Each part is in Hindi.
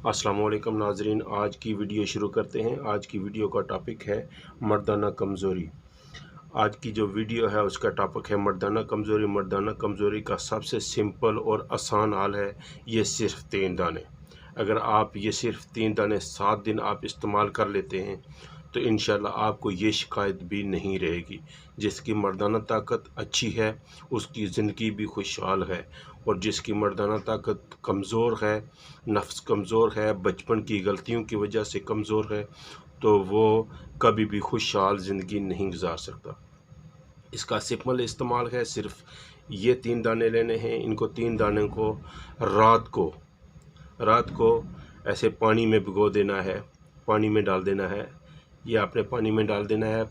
अस्सलाम वालेकुम नाजरीन, आज की वीडियो शुरू करते हैं। आज की वीडियो का टॉपिक है मर्दाना कमज़ोरी। आज की जो वीडियो है उसका टॉपिक है मर्दाना कमज़ोरी। मर्दाना कमज़ोरी का सबसे सिंपल और आसान हाल है ये सिर्फ 3 दाने। अगर आप ये सिर्फ 3 दाने 7 दिन आप इस्तेमाल कर लेते हैं तो इंशाल्लाह आपको ये शिकायत भी नहीं रहेगी। जिसकी मर्दाना ताकत अच्छी है उसकी ज़िंदगी भी खुशहाल है, और जिसकी मर्दाना ताकत कमज़ोर है, नफ्स कमज़ोर है, बचपन की गलतियों की वजह से कमज़ोर है, तो वो कभी भी खुशहाल ज़िंदगी नहीं गुजार सकता। इसका सिंपल इस्तेमाल है, सिर्फ ये 3 दाने लेने हैं। इनको 3 दाने को रात को ऐसे पानी में भिगो देना है, पानी में डाल देना है। ये आपने पानी में डाल देना है,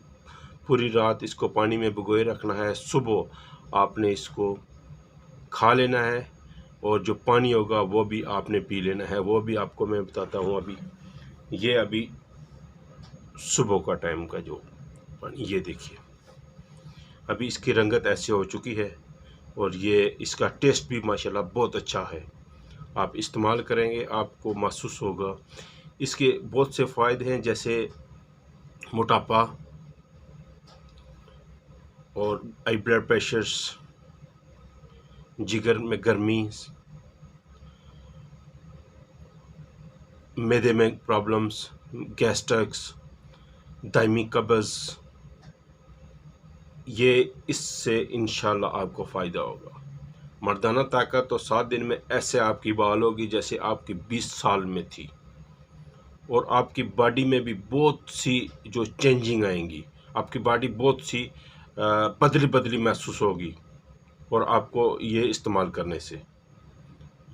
पूरी रात इसको पानी में भिगोए रखना है। सुबह आपने इसको खा लेना है, और जो पानी होगा वो भी आपने पी लेना है। वो भी आपको मैं बताता हूँ। अभी सुबह का टाइम का जो पानी, ये देखिए अभी इसकी रंगत ऐसे हो चुकी है, और ये इसका टेस्ट भी माशाल्लाह बहुत अच्छा है। आप इस्तेमाल करेंगे आपको महसूस होगा। इसके बहुत से फ़ायदे हैं, जैसे मोटापा और हाई ब्लड प्रेशर्स, जिगर में गर्मी, मैदे में प्रॉब्लम्स, गैस्ट्रिक्स, दायमी कब्ज़, ये इससे इंशाल्लाह आपको फ़ायदा होगा। मर्दाना ताकत तो 7 दिन में ऐसे आपकी बहाल होगी जैसे आपकी 20 साल में थी, और आपकी बॉडी में भी बहुत सी जो चेंजिंग आएंगी। आपकी बॉडी बहुत सी बदली बदली महसूस होगी, और आपको ये इस्तेमाल करने से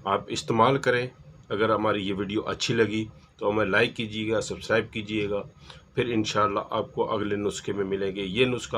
आप इस्तेमाल करें। अगर हमारी ये वीडियो अच्छी लगी तो हमें लाइक कीजिएगा, सब्सक्राइब कीजिएगा। फिर इंशाल्लाह आपको अगले नुस्खे में मिलेंगे। ये नुस्खा